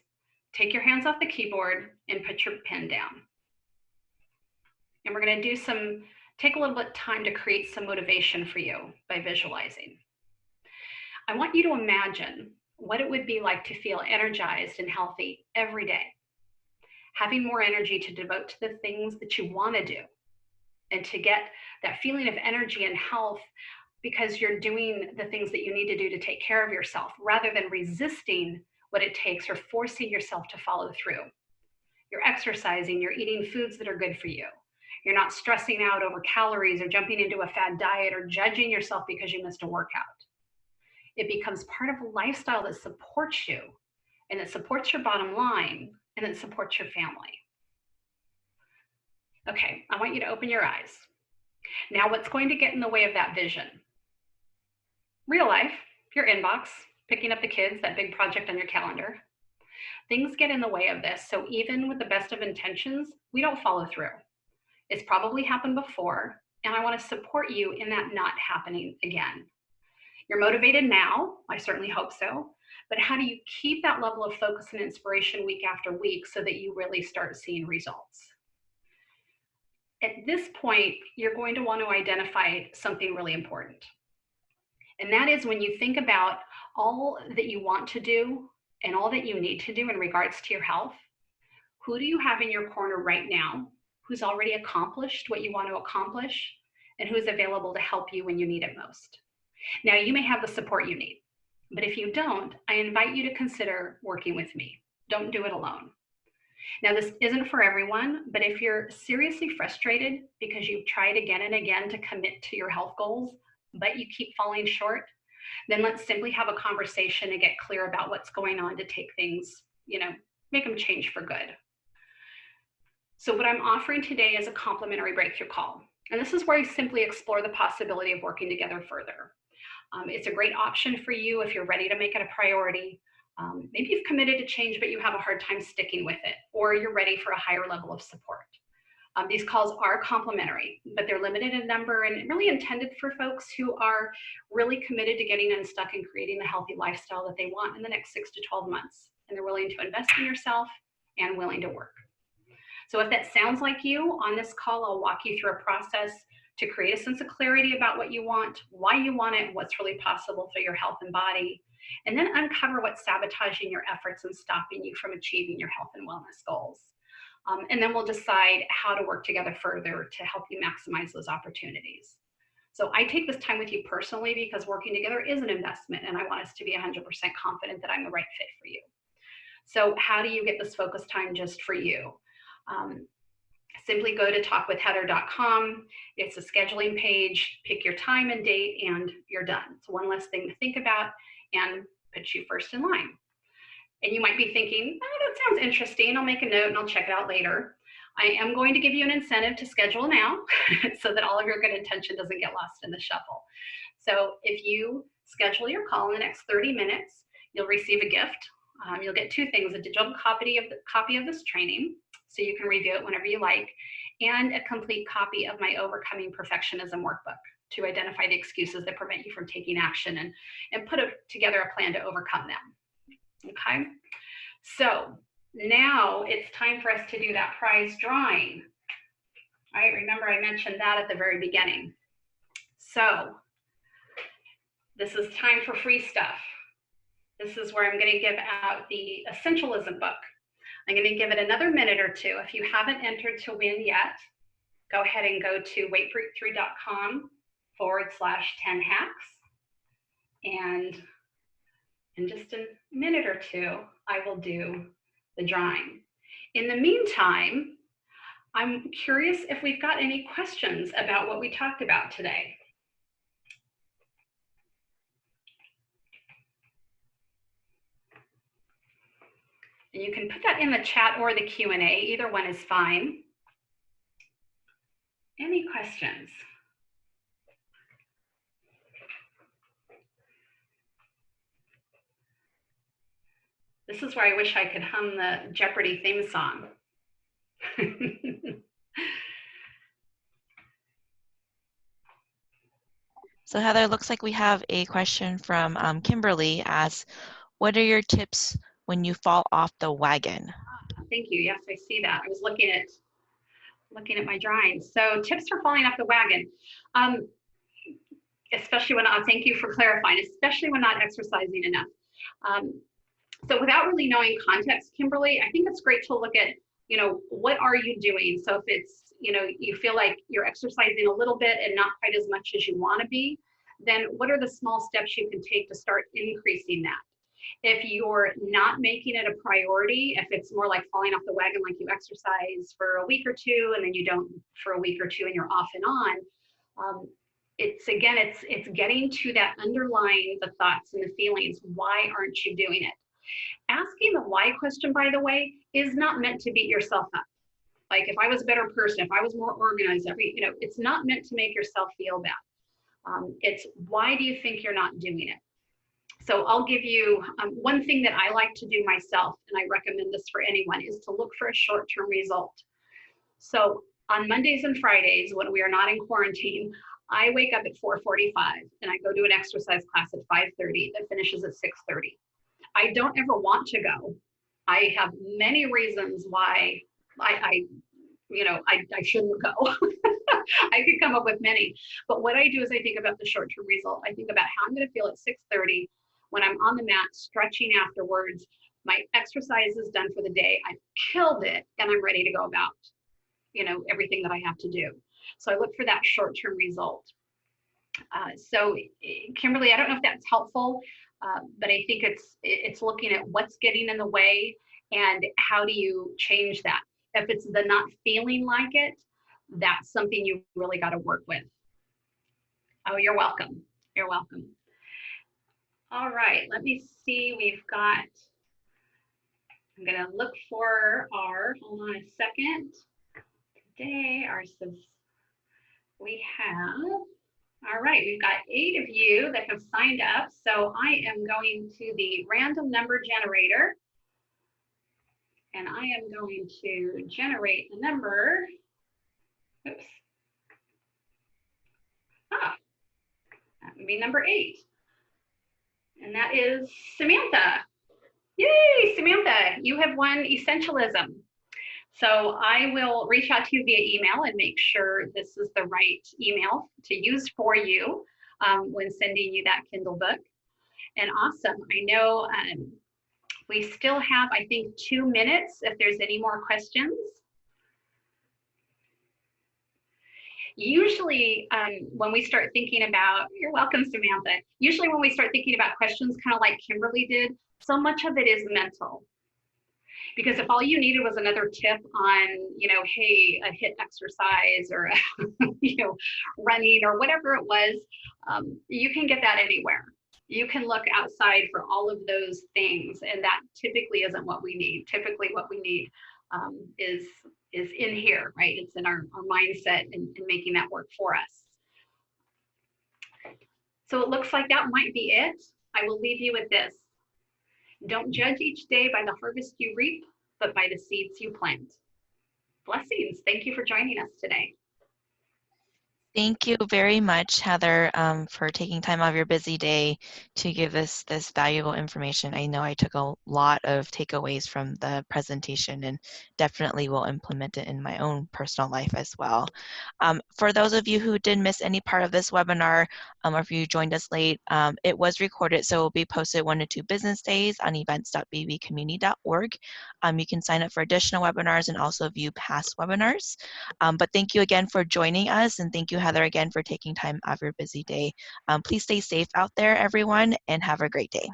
S2: take your hands off the keyboard, and put your pen down. And we're going to take a little bit of time to create some motivation for you by visualizing. I want you to imagine what it would be like to feel energized and healthy every day, having more energy to devote to the things that you want to do, and to get that feeling of energy and health because you're doing the things that you need to do to take care of yourself, rather than resisting what it takes or forcing yourself to follow through. You're exercising, you're eating foods that are good for you. You're not stressing out over calories or jumping into a fad diet or judging yourself because you missed a workout. It becomes part of a lifestyle that supports you, and it supports your bottom line, and it supports your family. Okay, I want you to open your eyes. Now, what's going to get in the way of that vision? Real life, your inbox, picking up the kids, that big project on your calendar. Things get in the way of this, so even with the best of intentions, we don't follow through. It's probably happened before, and I want to support you in that not happening again. You're motivated now, I certainly hope so, but how do you keep that level of focus and inspiration week after week so that you really start seeing results? At this point, you're going to want to identify something really important. And that is when you think about all that you want to do and all that you need to do in regards to your health, who do you have in your corner right now who's already accomplished what you want to accomplish and who's available to help you when you need it most? Now, you may have the support you need, but if you don't, I invite you to consider working with me. Don't do it alone. Now, this isn't for everyone, but if you're seriously frustrated because you've tried again and again to commit to your health goals, but you keep falling short, then let's simply have a conversation and get clear about what's going on to take things, make them change for good. So what I'm offering today is a complimentary breakthrough call. And this is where I simply explore the possibility of working together further. It's a great option for you if you're ready to make it a priority. Maybe you've committed to change, but you have a hard time sticking with it, or you're ready for a higher level of support. These calls are complimentary, but they're limited in number and really intended for folks who are really committed to getting unstuck and creating the healthy lifestyle that they want in the next 6 to 12 months. And they're willing to invest in yourself and willing to work. So if that sounds like you, on this call, I'll walk you through a process to create a sense of clarity about what you want, why you want it, what's really possible for your health and body, and then uncover what's sabotaging your efforts and stopping you from achieving your health and wellness goals. And then we'll decide how to work together further to help you maximize those opportunities. So I take this time with you personally because working together is an investment, and I want us to be 100% confident that I'm the right fit for you. So how do you get this focus time just for you? Simply go to talkwithheather.com. It's a scheduling page, pick your time and date, and you're done. It's one less thing to think about and puts you first in line. And you might be thinking, oh, that sounds interesting. I'll make a note and I'll check it out later. I am going to give you an incentive to schedule now so that all of your good intention doesn't get lost in the shuffle. So if you schedule your call in the next 30 minutes, you'll receive a gift. You'll get 2 things: a digital copy of this training, so you can review it whenever you like, and a complete copy of my Overcoming Perfectionism workbook to identify the excuses that prevent you from taking action and put together a plan to overcome them. Okay, so now it's time for us to do that prize drawing. All right, remember I mentioned that at the very beginning. So this is time for free stuff. This is where I'm going to give out the Essentialism book. I'm going to give it another minute or two. If you haven't entered to win yet, go ahead and go to weightbreakthrough.com/10hacks. And in just a minute or two, I will do the drawing. In the meantime, I'm curious if we've got any questions about what we talked about today. And you can put that in the chat or the Q&A. Either one is fine. Any questions? This is where I wish I could hum the Jeopardy theme song.
S1: So Heather, looks like we have a question from Kimberly asks, what are your tips when you fall off the wagon?
S2: Thank you. Yes, I see that. I was looking at my drawings. So tips for falling off the wagon. Especially when, thank you for clarifying, especially when not exercising enough. So without really knowing context, Kimberly, I think it's great to look at, what are you doing? So if it's, you feel like you're exercising a little bit and not quite as much as you want to be, then what are the small steps you can take to start increasing that? If you're not making it a priority, if it's more like falling off the wagon, like you exercise for a week or two and then you don't for a week or two and you're off and on, it's getting to that underlying the thoughts and the feelings. Why aren't you doing it? Asking the why question, by the way, is not meant to beat yourself up. Like if I was a better person, if I was more organized, it's not meant to make yourself feel bad. It's why do you think you're not doing it? So I'll give you one thing that I like to do myself, and I recommend this for anyone, is to look for a short-term result. So on Mondays and Fridays, when we are not in quarantine, I wake up at 4:45 and I go to an exercise class at 5:30 that finishes at 6:30. I don't ever want to go. I have many reasons why I shouldn't go. I could come up with many, but what I do is I think about the short-term result. I think about how I'm going to feel at 6:30 when I'm on the mat stretching afterwards. My exercise is done for the day. I've killed it, and I'm ready to go about, everything that I have to do. So I look for that short-term result. So Kimberly, I don't know if that's helpful, but I think it's looking at what's getting in the way and how do you change that. If it's the not feeling like it, that's something you really got to work with. Oh, you're welcome. You're welcome. All right, let me see. I'm going to look for hold on a second. Today, we have, all right, we've got 8 of you that have signed up. So I am going to the random number generator. And I am going to generate the number. Oops. That would be number 8. And that is Samantha. Yay, Samantha, you have won Essentialism. So I will reach out to you via email and make sure this is the right email to use for you when sending you that Kindle book. And awesome, I know we still have, I think, 2 minutes if there's any more questions. Usually when we start thinking about, you're welcome, Samantha. Usually when we start thinking about questions, kind of like Kimberly did, so much of it is mental. Because if all you needed was another tip on, hey, a HIIT exercise or, running or whatever it was, you can get that anywhere. You can look outside for all of those things, and that typically isn't what we need. Typically what we need is in here, right? It's in our mindset and making that work for us. So it looks like that might be it. I will leave you with this. Don't judge each day by the harvest you reap, but by the seeds you plant. Blessings. Thank you for joining us today.
S1: Thank you very much, Heather, for taking time out of your busy day to give us this valuable information. I know I took a lot of takeaways from the presentation and definitely will implement it in my own personal life as well. For those of you who did miss any part of this webinar, or if you joined us late, it was recorded, so it will be posted 1 to 2 business days on events.bbcommunity.org. You can sign up for additional webinars and also view past webinars. But thank you again for joining us, and thank you, Heather, again for taking time out of your busy day. Please stay safe out there, everyone, and have a great day.